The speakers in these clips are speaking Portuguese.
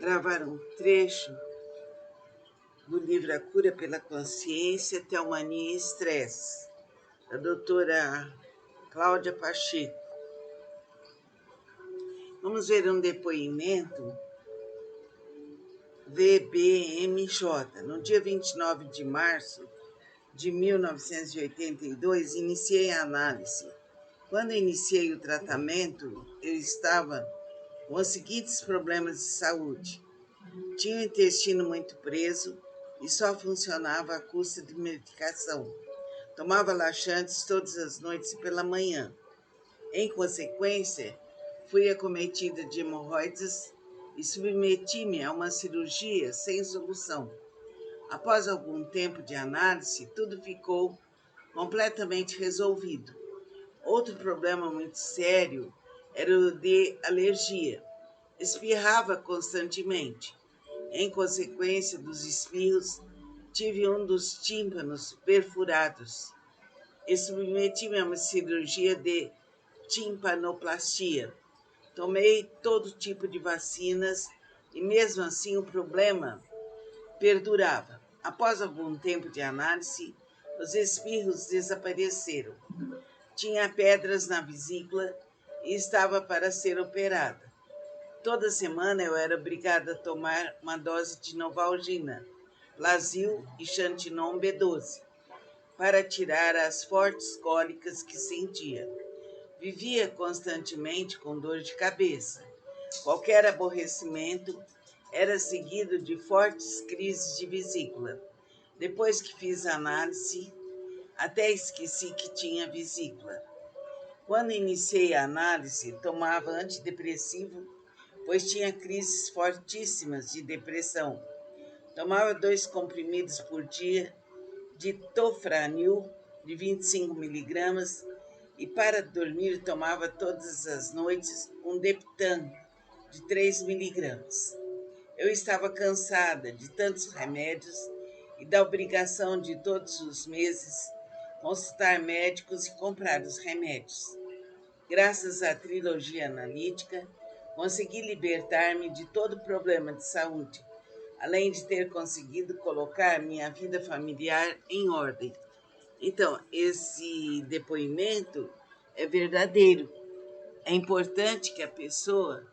gravar um trecho do livro A Cura pela Consciência, Teomania e Estresse, da doutora Cláudia Pacheco. Vamos ver um depoimento VBMJ. No dia 29 de março de 1982, iniciei a análise. Quando iniciei o tratamento, eu estava com os seguintes problemas de saúde. Tinha o intestino muito preso e só funcionava à custa de medicação. Tomava laxantes todas as noites e pela manhã. Em consequência, fui acometida de hemorroidas e submeti-me a uma cirurgia sem solução. Após algum tempo de análise, tudo ficou completamente resolvido. Outro problema muito sério era o de alergia. Espirrava constantemente. Em consequência dos espirros, tive um dos tímpanos perfurados e submeti-me a uma cirurgia de timpanoplastia. Tomei todo tipo de vacinas e mesmo assim o problema perdurava. Após algum tempo de análise, os espirros desapareceram. Tinha pedras na vesícula e estava para ser operada. Toda semana eu era obrigada a tomar uma dose de Novalgina, Plasil e Xantinon B12, para tirar as fortes cólicas que sentia. Vivia constantemente com dor de cabeça. Qualquer aborrecimento era seguido de fortes crises de vesícula. Depois que fiz a análise, até esqueci que tinha vesícula. Quando iniciei a análise, tomava antidepressivo, pois tinha crises fortíssimas de depressão. Tomava 2 comprimidos por dia de Tofranil, de 25 miligramas, e para dormir tomava todas as noites um Deptan, de 3 miligramas. Eu estava cansada de tantos remédios e da obrigação de todos os meses consultar médicos e comprar os remédios. Graças à trilogia analítica, consegui libertar-me de todo problema de saúde, além de ter conseguido colocar minha vida familiar em ordem. Então, esse depoimento é verdadeiro. É importante que a pessoa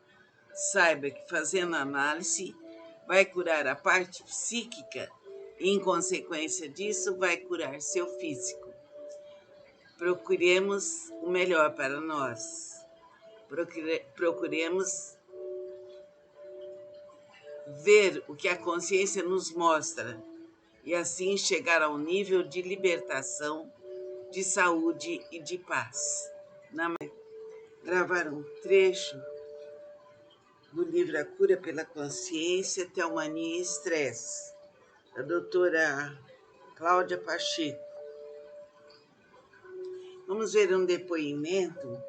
saiba que fazendo análise vai curar a parte psíquica e, em consequência disso, vai curar seu físico. Procuremos o melhor para nós. Procuremos ver o que a consciência nos mostra e assim chegar ao nível de libertação, de saúde e de paz. Gravar um trecho do livro A Cura pela Consciência, Teomania e Estresse, da doutora Cláudia Pacheco. Vamos ver um depoimento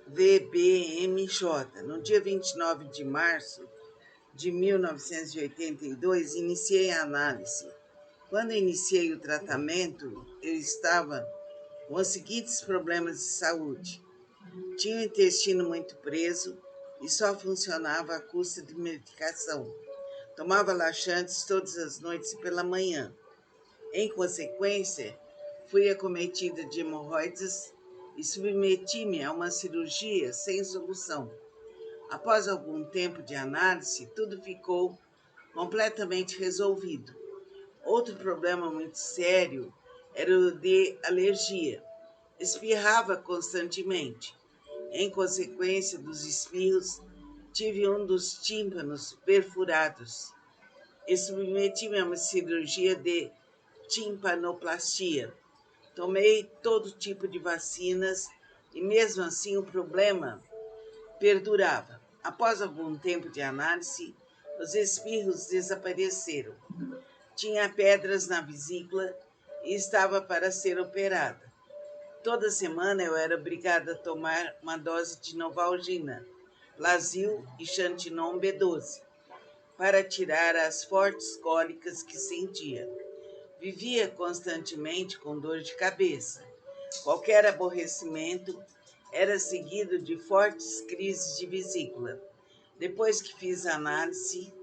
VBMJ. No dia 29 de março de 1982, iniciei a análise. Quando iniciei o tratamento, eu estava com os seguintes problemas de saúde. Tinha o intestino muito preso e só funcionava à custa de medicação. Tomava laxantes todas as noites e pela manhã. Em consequência, fui acometida de hemorroidas e submeti-me a uma cirurgia sem solução. Após algum tempo de análise, tudo ficou completamente resolvido. Outro problema muito sério era o de alergia. Espirrava constantemente. Em consequência dos espirros, tive um dos tímpanos perfurados e submeti-me a uma cirurgia de timpanoplastia. Tomei todo tipo de vacinas e mesmo assim o problema perdurava. Após algum tempo de análise, os espirros desapareceram. Tinha pedras na vesícula e estava para ser operada. Toda semana eu era obrigada a tomar uma dose de Novalgina, Plasil e Xantinon B12, para tirar as fortes cólicas que sentia. Vivia constantemente com dor de cabeça. Qualquer aborrecimento era seguido de fortes crises de vesícula. Depois que fiz a análise,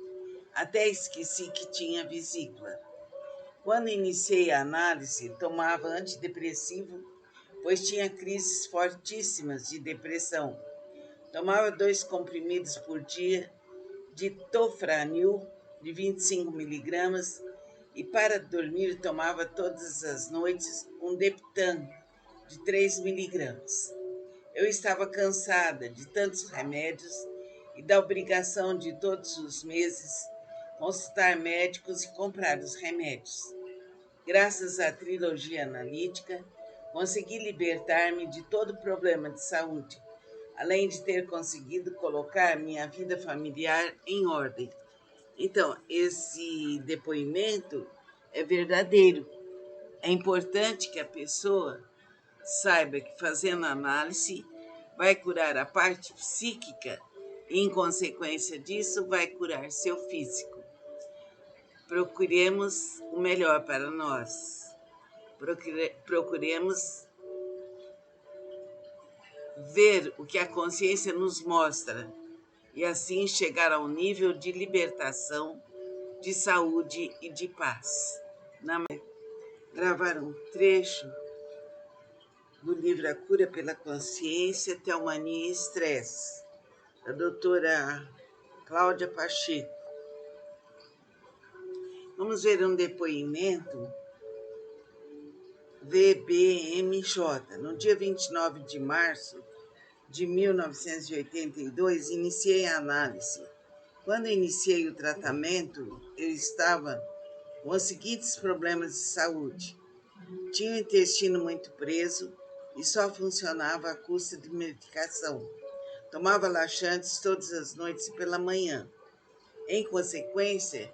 até esqueci que tinha vesícula. Quando iniciei a análise, tomava antidepressivo, pois tinha crises fortíssimas de depressão. Tomava 2 comprimidos por dia de Tofranil, de 25 miligramas, e para dormir tomava todas as noites um Deptan, de 3 miligramas. Eu estava cansada de tantos remédios e da obrigação de todos os meses consultar médicos e comprar os remédios. Graças à trilogia analítica, consegui libertar-me de todo problema de saúde, além de ter conseguido colocar minha vida familiar em ordem. Então, esse depoimento é verdadeiro. É importante que a pessoa saiba que fazendo análise vai curar a parte psíquica e, em consequência disso, vai curar seu físico. Procuremos o melhor para nós. Procuremos ver o que a consciência nos mostra e assim chegar ao nível de libertação, de saúde e de paz. Gravar um trecho do livro A Cura pela Consciência, Teomania e Estresse, da doutora Cláudia Pacheco. Vamos ver um depoimento VBMJ. No dia 29 de março de 1982, iniciei a análise. Quando iniciei o tratamento, eu estava com os seguintes problemas de saúde. Tinha o intestino muito preso e só funcionava à custa de medicação. Tomava laxantes todas as noites e pela manhã. Em consequência,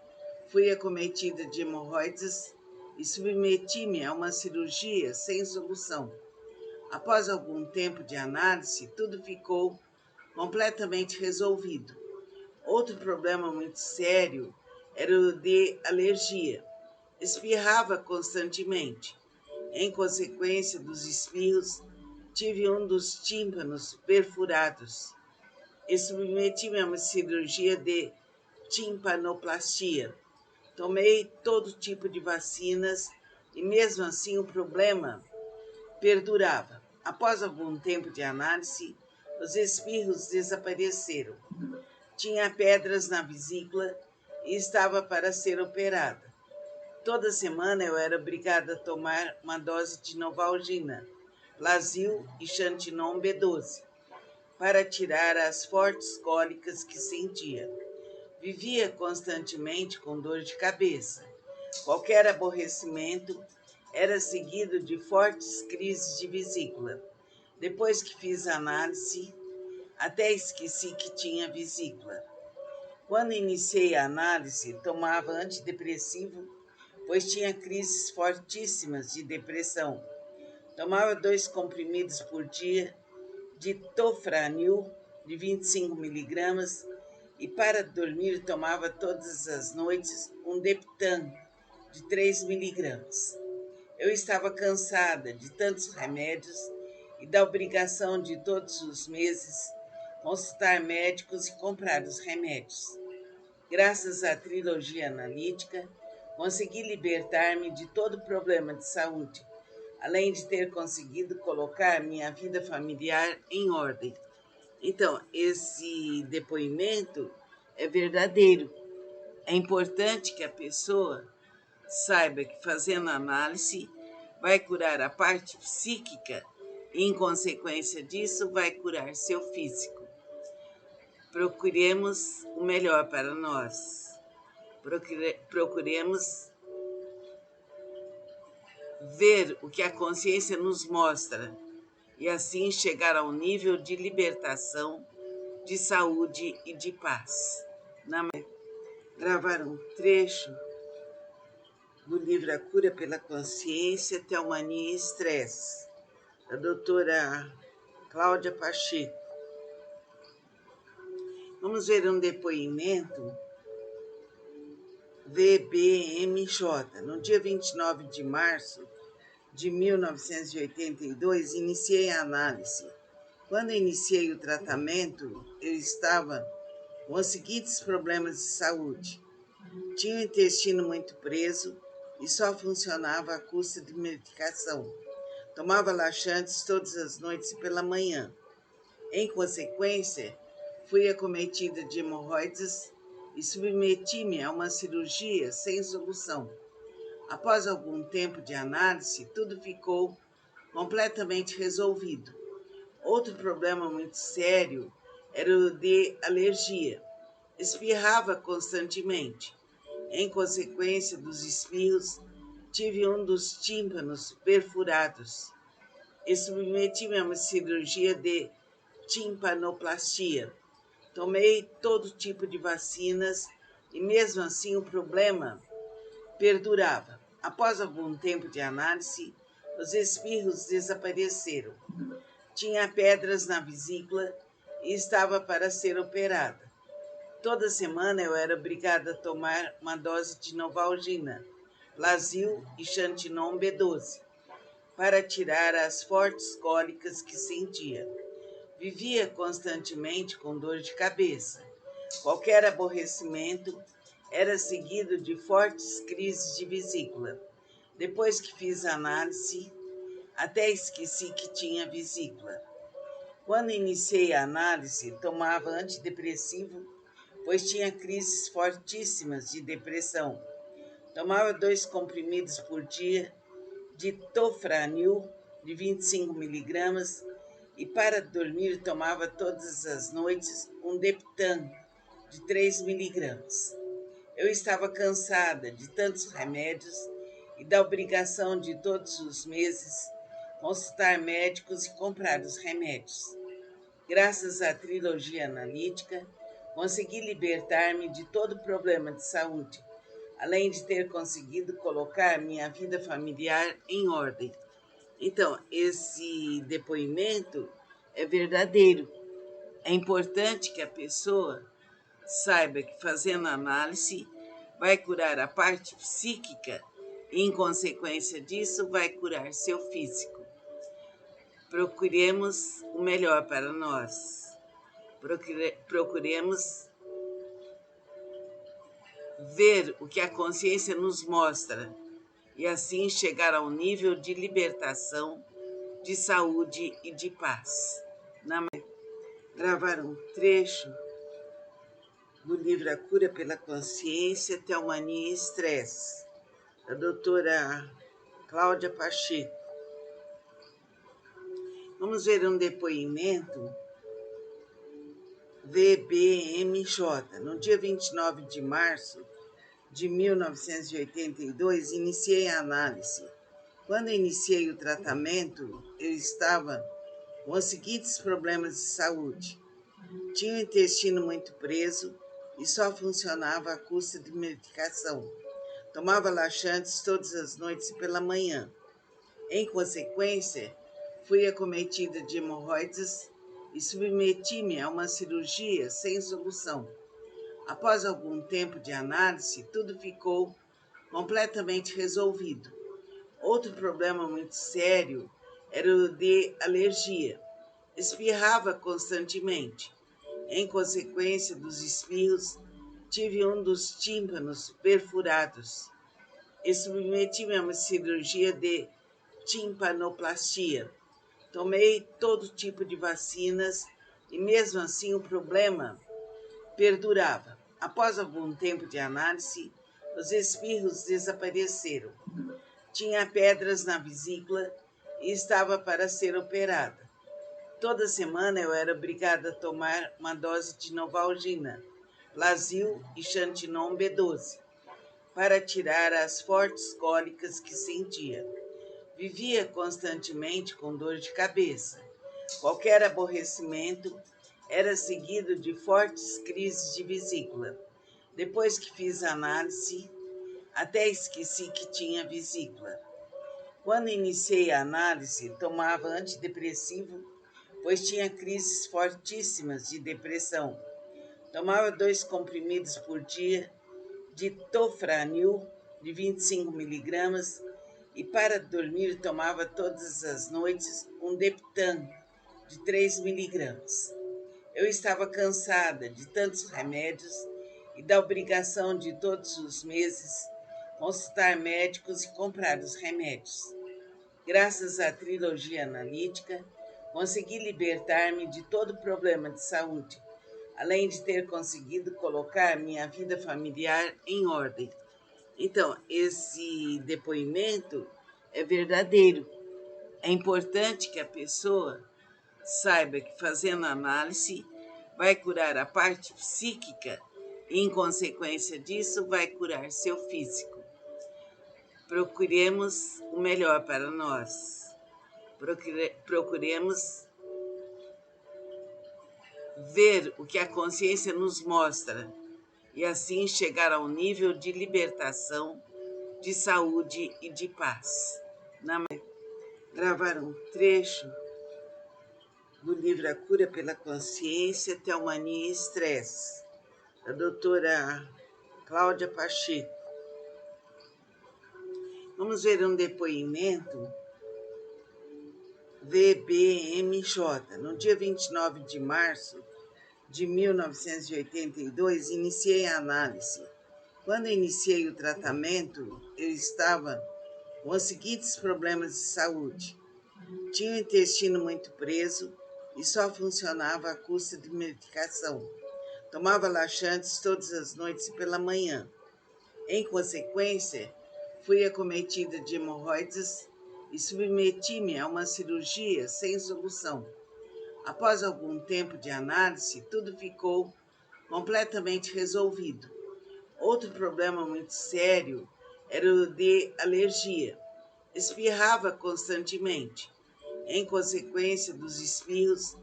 fui acometida de hemorroidas e submeti-me a uma cirurgia sem solução. Após algum tempo de análise, tudo ficou completamente resolvido. Outro problema muito sério era o de alergia. Espirrava constantemente. Em consequência dos espirros, tive um dos tímpanos perfurados e submeti-me a uma cirurgia de timpanoplastia. Tomei todo tipo de vacinas e mesmo assim o problema perdurava. Após algum tempo de análise, os espirros desapareceram. Tinha pedras na vesícula e estava para ser operada. Toda semana eu era obrigada a tomar uma dose de Novalgina, Plasil e Xantinon B12 para tirar as fortes cólicas que sentia. Vivia constantemente com dor de cabeça. Qualquer aborrecimento era seguido de fortes crises de vesícula. Depois que fiz a análise, até esqueci que tinha vesícula. Quando iniciei a análise, tomava antidepressivo, pois tinha crises fortíssimas de depressão. Tomava 2 comprimidos por dia de Tofranil, de 25 miligramas, e para dormir tomava todas as noites um Deptan, de 3 miligramas. Eu estava cansada de tantos remédios e da obrigação de todos os meses consultar médicos e comprar os remédios. Graças à trilogia analítica, consegui libertar-me de todo problema de saúde, além de ter conseguido colocar minha vida familiar em ordem. Então, esse depoimento é verdadeiro. É importante que a pessoa saiba que fazendo análise vai curar a parte psíquica e, em consequência disso, vai curar seu físico. Procuremos o melhor para nós. Procuremos ver o que a consciência nos mostra e assim chegar ao nível de libertação, de saúde e de paz. Gravar um trecho do livro A Cura pela Consciência, Teomania e Estresse, da doutora Cláudia Pacheco. Vamos ver um depoimento VBMJ. No dia 29 de março de 1982, iniciei a análise. Quando iniciei o tratamento, eu estava com os seguintes problemas de saúde. Tinha o intestino muito preso e só funcionava à custa de medicação. Tomava laxantes todas as noites e pela manhã. Em consequência, fui acometida de hemorroidas e submeti-me a uma cirurgia sem solução. Após algum tempo de análise, tudo ficou completamente resolvido. Outro problema muito sério era o de alergia. Espirrava constantemente. Em consequência dos espirros, tive um dos tímpanos perfurados e submeti-me a uma cirurgia de timpanoplastia. Tomei todo tipo de vacinas e mesmo assim o problema perdurava. Após algum tempo de análise, os espirros desapareceram. Tinha pedras na vesícula e estava para ser operada. Toda semana eu era obrigada a tomar uma dose de Novalgina, Lazil e Xantinon B12 para tirar as fortes cólicas que sentia. Vivia constantemente com dor de cabeça. Qualquer aborrecimento era seguido de fortes crises de vesícula. Depois que fiz a análise, até esqueci que tinha vesícula. Quando iniciei a análise, tomava antidepressivo, pois tinha crises fortíssimas de depressão. Tomava 2 comprimidos por dia de Tofranil, de 25 miligramas, e para dormir tomava todas as noites um Deptan, de 3 miligramas. Eu estava cansada de tantos remédios e da obrigação de todos os meses consultar médicos e comprar os remédios. Graças à trilogia analítica, consegui libertar-me de todo problema de saúde, além de ter conseguido colocar minha vida familiar em ordem. Então, esse depoimento é verdadeiro. É importante que a pessoa saiba que fazendo análise vai curar a parte psíquica e, em consequência disso, vai curar seu físico. Procuremos o melhor para nós. Procuremos ver o que a consciência nos mostra e assim chegar ao nível de libertação, de saúde e de paz. Gravar um trecho do livro A Cura pela Consciência, Teomania e Estresse, da doutora Cláudia Pacheco. Vamos ver um depoimento VBMJ. No dia 29 de março de 1982, iniciei a análise. Quando iniciei o tratamento, eu estava com os seguintes problemas de saúde. Tinha o intestino muito preso e só funcionava à custa de medicação. Tomava laxantes todas as noites e pela manhã. Em consequência, fui acometida de hemorroidas e submeti-me a uma cirurgia sem solução. Após algum tempo de análise, tudo ficou completamente resolvido. Outro problema muito sério era o de alergia. Espirrava constantemente. Em consequência dos espirros, tive um dos tímpanos perfurados e submeti-me a uma cirurgia de timpanoplastia. Tomei todo tipo de vacinas e mesmo assim o problema perdurava. Após algum tempo de análise, os espirros desapareceram. Tinha pedras na vesícula e estava para ser operada. Toda semana eu era obrigada a tomar uma dose de Novalgina, Lazil e Xantinon B12 para tirar as fortes cólicas que sentia. Vivia constantemente com dor de cabeça. Qualquer aborrecimento era seguido de fortes crises de vesícula. Depois que fiz a análise, até esqueci que tinha vesícula. Quando iniciei a análise, tomava antidepressivo, pois tinha crises fortíssimas de depressão. Tomava 2 comprimidos por dia de Tofranil, de 25 miligramas, e para dormir tomava todas as noites um Deptan, de 3 miligramas. Eu estava cansada de tantos remédios e da obrigação de todos os meses consultar médicos e comprar os remédios. Graças à trilogia analítica, consegui libertar-me de todo problema de saúde, além de ter conseguido colocar minha vida familiar em ordem. Então, esse depoimento é verdadeiro. É importante que a pessoa saiba que fazendo análise vai curar a parte psíquica e, em consequência disso, vai curar seu físico. Procuremos o melhor para nós. Procuremos ver o que a consciência nos mostra e assim chegar ao nível de libertação, de saúde e de paz. Gravar um trecho do livro A Cura pela Consciência, Teomania e Estresse, da doutora Cláudia Pacheco. Vamos ver um depoimento VBMJ. No dia 29 de março de 1982, iniciei a análise. Quando iniciei o tratamento, eu estava com os seguintes problemas de saúde. Tinha o intestino muito preso e só funcionava à custa de medicação. Tomava laxantes todas as noites e pela manhã. Em consequência, fui acometida de hemorroidas e submeti-me a uma cirurgia sem solução. Após algum tempo de análise, tudo ficou completamente resolvido. Outro problema muito sério era o de alergia. Espirrava constantemente. Em consequência dos espirros,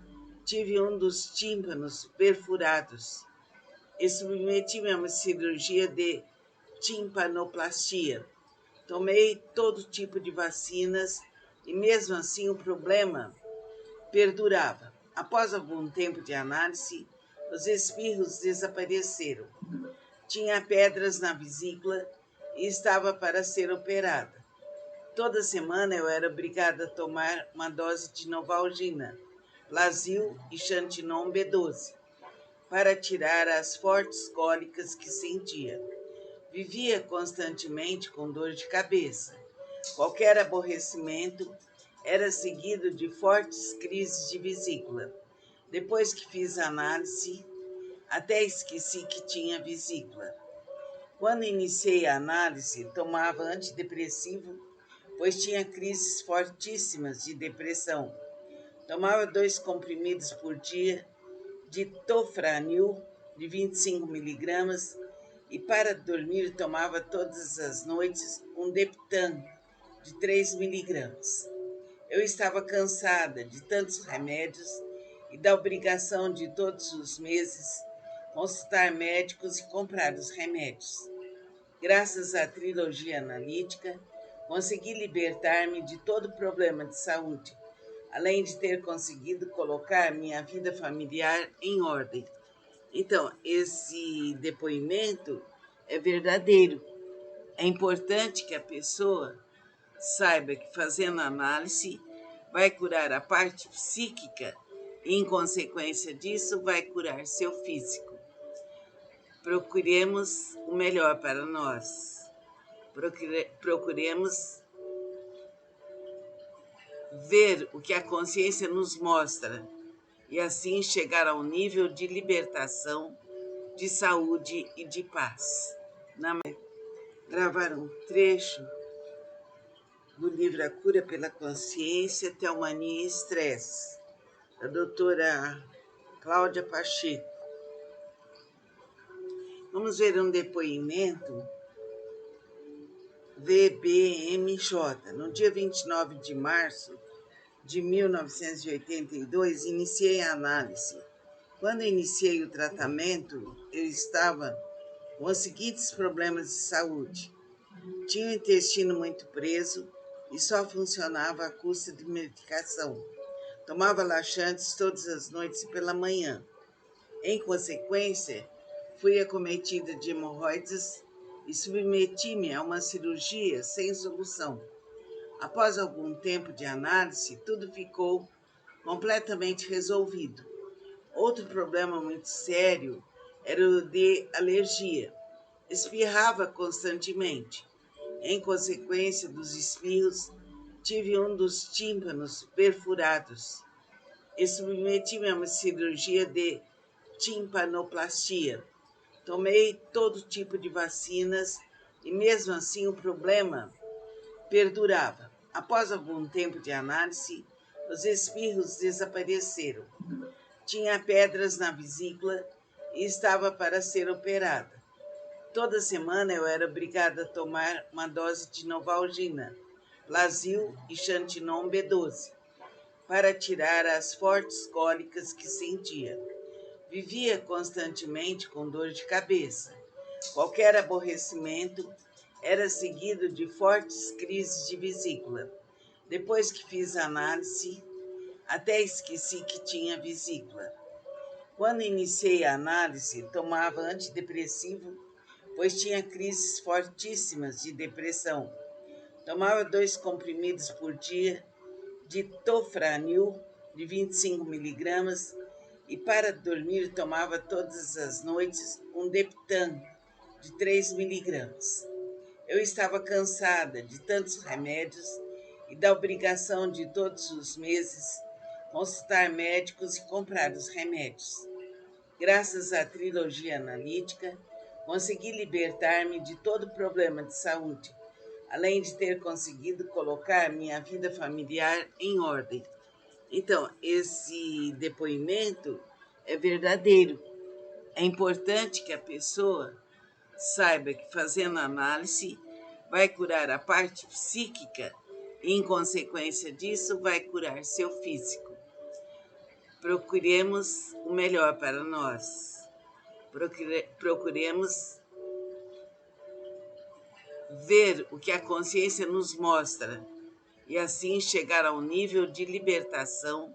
tive um dos tímpanos perfurados e submeti-me a uma cirurgia de timpanoplastia. Tomei todo tipo de vacinas e mesmo assim o problema perdurava. Após algum tempo de análise, os espirros desapareceram. Tinha pedras na vesícula e estava para ser operada. Toda semana eu era obrigada a tomar uma dose de Novalgina, Plasil e Xantinon B12 para tirar as fortes cólicas que sentia. Vivia constantemente com dor de cabeça. Qualquer aborrecimento era seguido de fortes crises de vesícula. Depois que fiz a análise, até esqueci que tinha vesícula. Quando iniciei a análise, tomava antidepressivo, pois tinha crises fortíssimas de depressão. Tomava 2 comprimidos por dia de Tofranil, de 25 miligramas, e para dormir tomava todas as noites um Deptan, de 3 miligramas. Eu estava cansada de tantos remédios e da obrigação de todos os meses consultar médicos e comprar os remédios. Graças à trilogia analítica, consegui libertar-me de todo problema de saúde, além de ter conseguido colocar minha vida familiar em ordem. Então, esse depoimento é verdadeiro. É importante que a pessoa saiba que fazendo análise vai curar a parte psíquica e, em consequência disso, vai curar seu físico. Procuremos o melhor para nós. Procuremos ver o que a consciência nos mostra e assim chegar ao nível de libertação, de saúde e de paz. Gravar um trecho do livro A Cura pela Consciência, Teomania e Estresse, da doutora Cláudia Pacheco. Vamos ver um depoimento VBMJ. No dia 29 de março de 1982, iniciei a análise. Quando iniciei o tratamento, eu estava com os seguintes problemas de saúde. Tinha o intestino muito preso e só funcionava à custa de medicação. Tomava laxantes todas as noites e pela manhã. Em consequência, fui acometida de hemorroidas e submeti-me a uma cirurgia sem solução. Após algum tempo de análise, tudo ficou completamente resolvido. Outro problema muito sério era o de alergia. Espirrava constantemente. Em consequência dos espirros, tive um dos tímpanos perfurados e submeti-me a uma cirurgia de timpanoplastia. Tomei todo tipo de vacinas e mesmo assim o problema perdurava. Após algum tempo de análise, os espirros desapareceram. Tinha pedras na vesícula e estava para ser operada. Toda semana eu era obrigada a tomar uma dose de Novalgina, Plasil e Xantinon B12 para tirar as fortes cólicas que sentia. Vivia constantemente com dor de cabeça. Qualquer aborrecimento era seguido de fortes crises de vesícula. Depois que fiz a análise, até esqueci que tinha vesícula. Quando iniciei a análise, tomava antidepressivo, pois tinha crises fortíssimas de depressão. Tomava 2 comprimidos por dia de Tofranil, de 25 miligramas, e para dormir tomava todas as noites um Deptan, de 3 miligramas. Eu estava cansada de tantos remédios e da obrigação de todos os meses consultar médicos e comprar os remédios. Graças à trilogia analítica, consegui libertar-me de todo problema de saúde, além de ter conseguido colocar minha vida familiar em ordem. Então, esse depoimento é verdadeiro. É importante que a pessoa saiba que fazendo análise vai curar a parte psíquica e, em consequência disso, vai curar seu físico. Procuremos o melhor para nós. Procuremos ver o que a consciência nos mostra e assim chegar ao nível de libertação,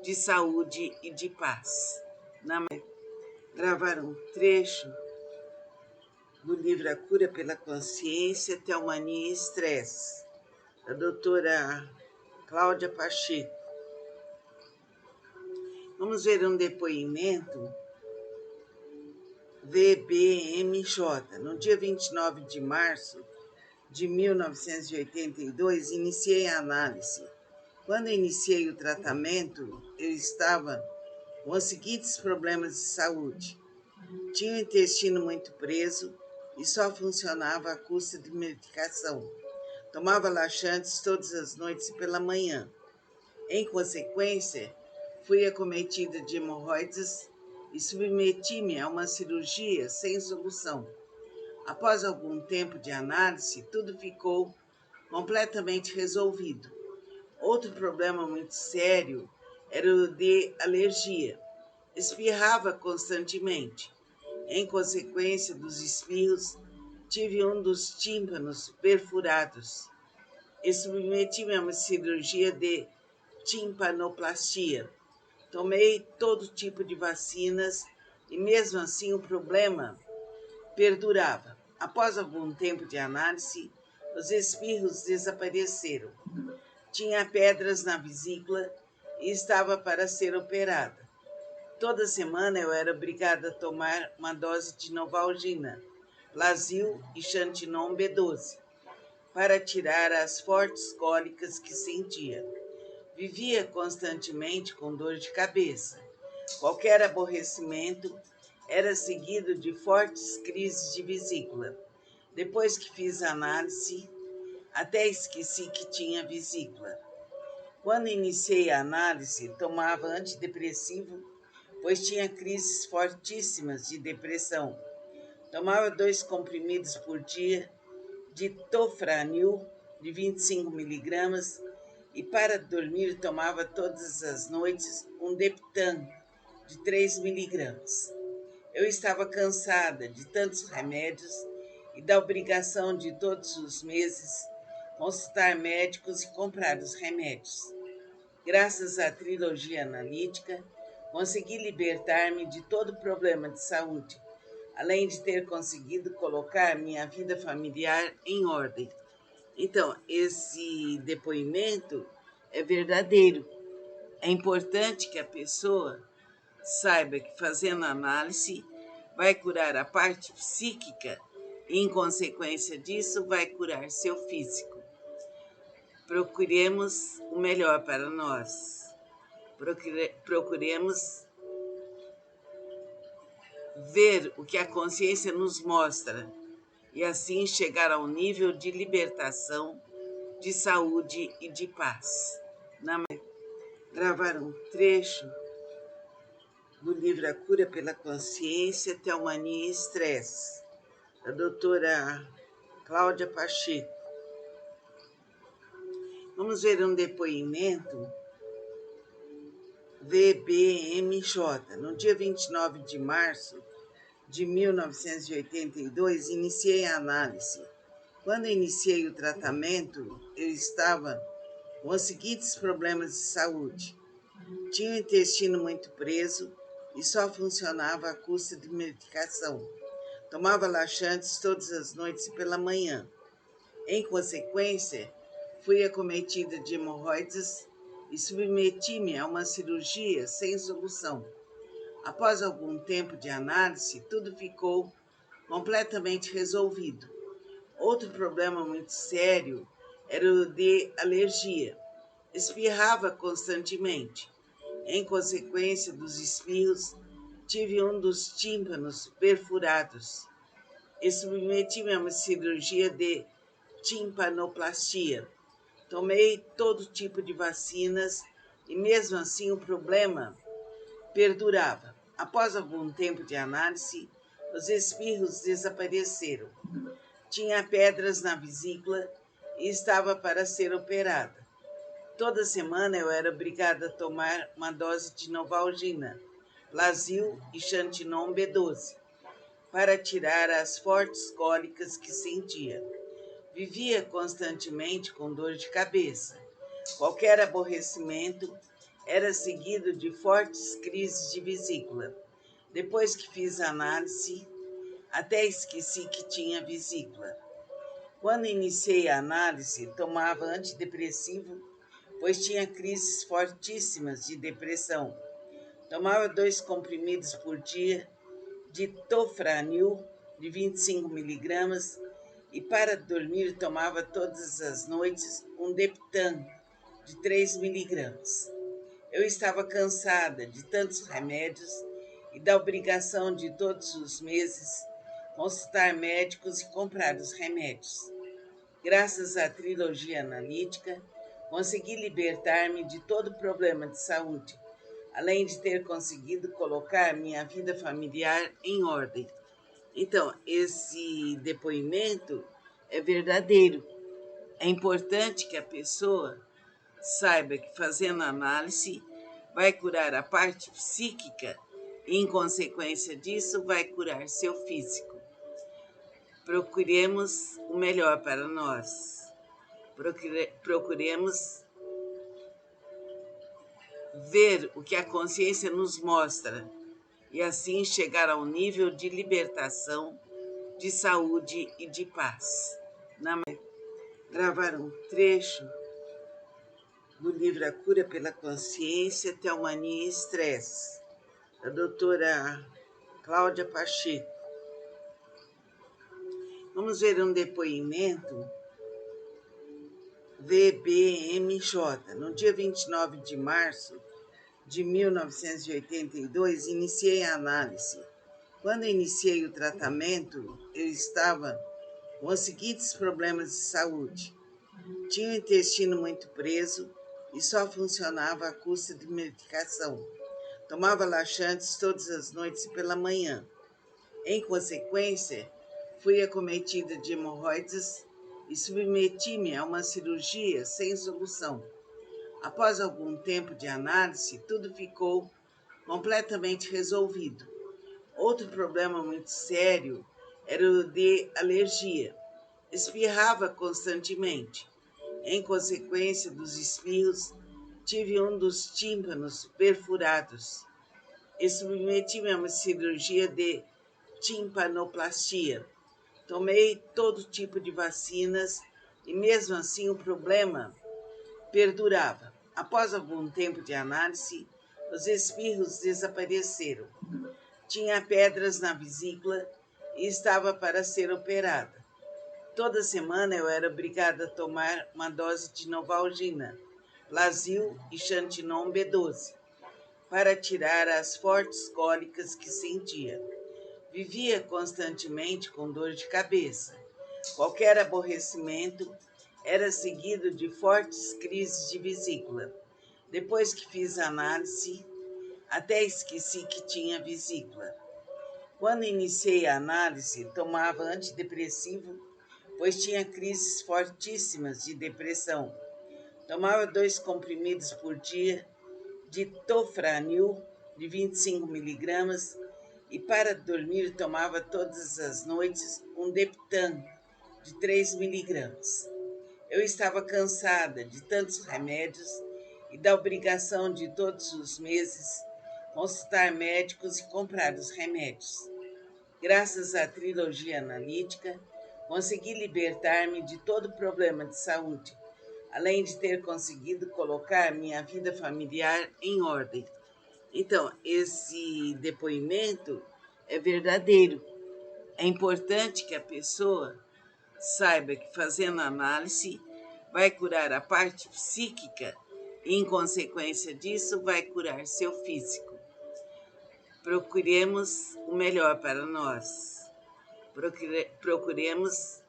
de saúde e de paz. Gravar um trecho do livro A Cura pela Consciência, Teomania e Estresse, da doutora Cláudia Pacheco. Vamos ver um depoimento VBMJ. No dia 29 de março de 1982, iniciei a análise. Quando iniciei o tratamento, eu estava com os seguintes problemas de saúde. Tinha o intestino muito preso e só funcionava à custa de medicação. Tomava laxantes todas as noites e pela manhã. Em consequência, fui acometida de hemorroidas e submeti-me a uma cirurgia sem solução. Após algum tempo de análise, tudo ficou completamente resolvido. Outro problema muito sério era o de alergia. Espirrava constantemente. Em consequência dos espirros, tive um dos tímpanos perfurados e submeti-me a uma cirurgia de timpanoplastia. Tomei todo tipo de vacinas e mesmo assim o problema perdurava. Após algum tempo de análise, os espirros desapareceram. Tinha pedras na vesícula e estava para ser operada. Toda semana eu era obrigada a tomar uma dose de Novalgina, Plasil e Xantinon B12 para tirar as fortes cólicas que sentia. Vivia constantemente com dor de cabeça. Qualquer aborrecimento era seguido de fortes crises de vesícula. Depois que fiz a análise, até esqueci que tinha vesícula. Quando iniciei a análise, tomava antidepressivo, pois tinha crises fortíssimas de depressão. Tomava 2 comprimidos por dia de Tofranil, de 25 miligramas, e para dormir tomava todas as noites um Deptan, de 3 miligramas. Eu estava cansada de tantos remédios e da obrigação de todos os meses consultar médicos e comprar os remédios. Graças à trilogia analítica, consegui libertar-me de todo problema de saúde, além de ter conseguido colocar minha vida familiar em ordem. Então, esse depoimento é verdadeiro. É importante que a pessoa Saiba que fazendo análise vai curar a parte psíquica e, em consequência disso, vai curar seu físico. Procuremos o melhor para nós. Procuremos ver o que a consciência nos mostra e assim chegar ao nível de libertação, de saúde e de paz. Gravar um trecho do livro A Cura pela Consciência, Teomania e Estresse, da doutora Cláudia Pacheco. Vamos ver um depoimento VBMJ. No dia 29 de março de 1982, iniciei a análise. Quando iniciei o tratamento, eu estava com os seguintes problemas de saúde. Tinha o intestino muito preso e só funcionava à custa de medicação. Tomava laxantes todas as noites e pela manhã. Em consequência, fui acometida de hemorroidas e submeti-me a uma cirurgia sem solução. Após algum tempo de análise, tudo ficou completamente resolvido. Outro problema muito sério era o de alergia. Espirrava constantemente. Em consequência dos espirros, tive um dos tímpanos perfurados e submeti-me a uma cirurgia de timpanoplastia. Tomei todo tipo de vacinas e mesmo assim o problema perdurava. Após algum tempo de análise, os espirros desapareceram. Tinha pedras na vesícula e estava para ser operada. Toda semana eu era obrigada a tomar uma dose de Novalgina, Plasil e Xantinon B12 para tirar as fortes cólicas que sentia. Vivia constantemente com dor de cabeça. Qualquer aborrecimento era seguido de fortes crises de vesícula. Depois que fiz a análise, até esqueci que tinha vesícula. Quando iniciei a análise, tomava antidepressivo, pois tinha crises fortíssimas de depressão. Tomava 2 comprimidos por dia de Tofranil, de 25 miligramas, e para dormir tomava todas as noites um Deptan, de 3 miligramas. Eu estava cansada de tantos remédios e da obrigação de todos os meses consultar médicos e comprar os remédios. Graças à trilogia analítica, consegui libertar-me de todo problema de saúde, além de ter conseguido colocar minha vida familiar em ordem. Então, esse depoimento é verdadeiro. É importante que a pessoa saiba que fazendo análise vai curar a parte psíquica e, em consequência disso, vai curar seu físico. Procuremos o melhor para nós. Procuremos ver o que a consciência nos mostra e assim chegar ao nível de libertação, de saúde e de paz. Gravar um trecho do livro A Cura pela Consciência, Teomania e Estresse, da doutora Cláudia Pacheco. Vamos ver um depoimento VBMJ. No dia 29 de março de 1982, iniciei a análise. Quando iniciei o tratamento, eu estava com os seguintes problemas de saúde. Tinha o intestino muito preso e só funcionava à custa de medicação. Tomava laxantes todas as noites e pela manhã. Em consequência, fui acometida de hemorroidas e submeti-me a uma cirurgia sem solução. Após algum tempo de análise, tudo ficou completamente resolvido. Outro problema muito sério era o de alergia. Espirrava constantemente. Em consequência dos espirros, tive um dos tímpanos perfurados e submeti-me a uma cirurgia de timpanoplastia. Tomei todo tipo de vacinas e mesmo assim o problema perdurava. Após algum tempo de análise, Os espirros desapareceram. Tinha pedras na vesícula e estava para ser operada. Toda semana eu era obrigada a tomar uma dose de Novalgina, Plasil e Xantinon B12, para tirar as fortes cólicas que sentia. Vivia constantemente com dor de cabeça. Qualquer aborrecimento era seguido de fortes crises de vesícula. Depois que fiz a análise, até esqueci que tinha vesícula. Quando iniciei a análise, tomava antidepressivo, pois tinha crises fortíssimas de depressão. Tomava 2 comprimidos por dia de Tofranil, de 25 miligramas, e para dormir tomava todas as noites um Deptan, de 3 miligramas. Eu estava cansada de tantos remédios e da obrigação de todos os meses consultar médicos e comprar os remédios. Graças à trilogia analítica, consegui libertar-me de todo problema de saúde, além de ter conseguido colocar minha vida familiar em ordem. Então, esse depoimento é verdadeiro. É importante que a pessoa saiba que fazendo análise vai curar a parte psíquica e, em consequência disso, vai curar seu físico. Procuremos o melhor para nós. Procuremos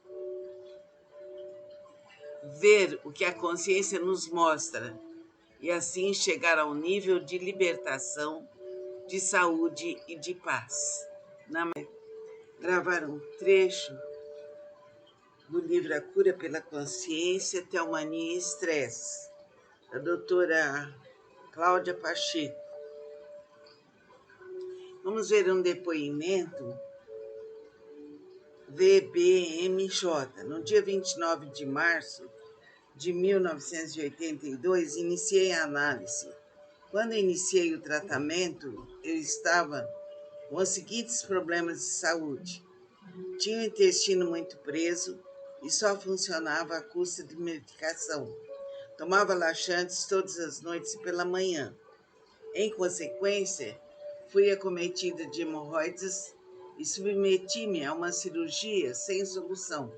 ver o que a consciência nos mostra e assim chegar ao nível de libertação, de saúde e de paz. Gravar um trecho do livro A Cura pela Consciência, Teomania e Estresse, da doutora Cláudia Pacheco. Vamos ver um depoimento VBMJ. No dia 29 de março de 1982, iniciei a análise. Quando iniciei o tratamento, eu estava com os seguintes problemas de saúde. Tinha o intestino muito preso e só funcionava à custa de medicação. Tomava laxantes todas as noites e pela manhã. Em consequência, fui acometida de hemorroidas e submeti-me a uma cirurgia sem solução.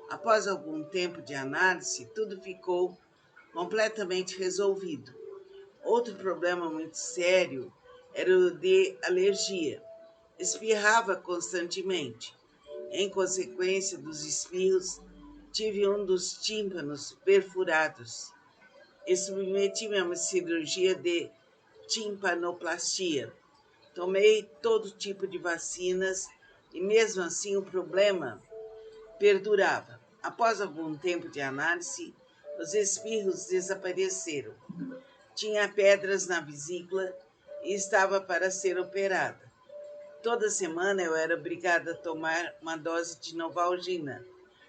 Após algum tempo de análise, tudo ficou completamente resolvido. Outro problema muito sério era o de alergia. Espirrava constantemente. Em consequência dos espirros, tive um dos tímpanos perfurados e submeti-me a uma cirurgia de timpanoplastia. Tomei todo tipo de vacinas e mesmo assim o problema perdurava. Após algum tempo de análise, os espirros desapareceram. Tinha pedras na vesícula e estava para ser operada. Toda semana eu era obrigada a tomar uma dose de Novalgina,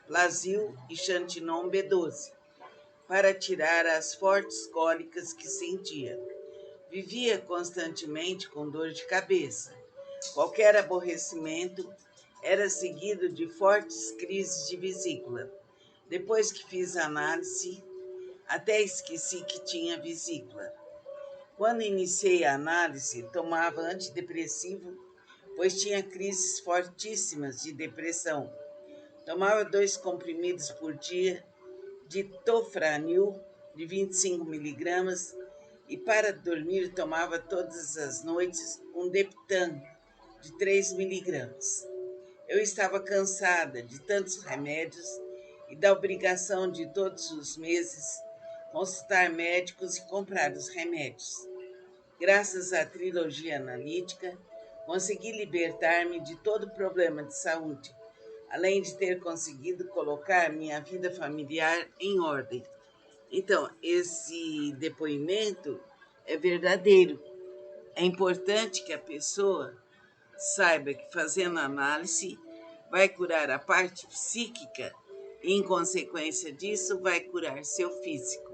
Plasil e Xantinon B12, para tirar as fortes cólicas que sentia. Vivia constantemente com dor de cabeça. Qualquer aborrecimento era seguido de fortes crises de vesícula. Depois que fiz a análise, até esqueci que tinha vesícula. Quando iniciei a análise, tomava antidepressivo, pois tinha crises fortíssimas de depressão. Tomava 2 comprimidos por dia de Tofranil, de 25 miligramas, e para dormir tomava todas as noites um Deptan, de 3 miligramas. Eu estava cansada de tantos remédios e da obrigação de todos os meses consultar médicos e comprar os remédios. Graças à trilogia analítica, consegui libertar-me de todo problema de saúde, além de ter conseguido colocar minha vida familiar em ordem. Então, esse depoimento é verdadeiro. É importante que a pessoa saiba que fazendo análise vai curar a parte psíquica e, em consequência disso, vai curar seu físico.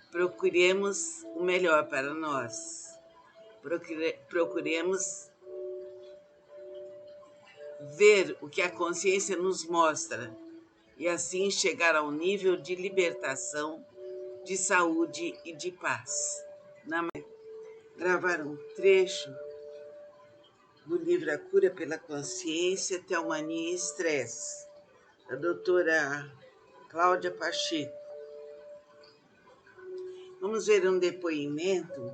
Procuremos o melhor para nós. Procuremos ver o que a consciência nos mostra e assim chegar ao nível de libertação, de saúde e de paz. gravar um trecho do livro A Cura pela Consciência, Teomania e Estresse, da doutora Cláudia Pacheco. Vamos ver um depoimento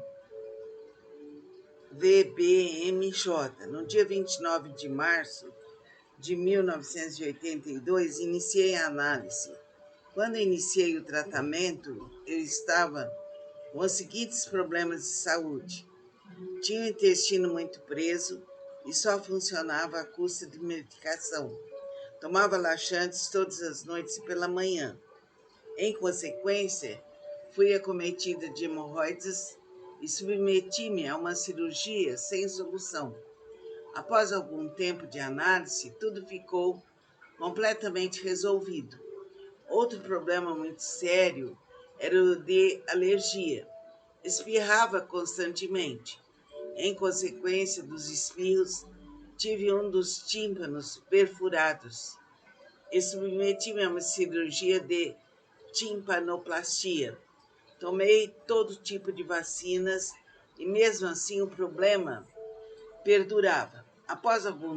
VBMJ. No dia 29 de março de 1982, iniciei a análise. Quando iniciei o tratamento, eu estava com os seguintes problemas de saúde. Tinha o intestino muito preso e só funcionava à custa de medicação. Tomava laxantes todas as noites e pela manhã. Em consequência, fui acometida de hemorroidas e submeti-me a uma cirurgia sem solução. Após algum tempo de análise, tudo ficou completamente resolvido. Outro problema muito sério era o de alergia. Espirrava constantemente. Em consequência dos espirros, tive um dos tímpanos perfurados e submeti-me a uma cirurgia de timpanoplastia. Tomei todo tipo de vacinas e mesmo assim o problema perdurava. Após algum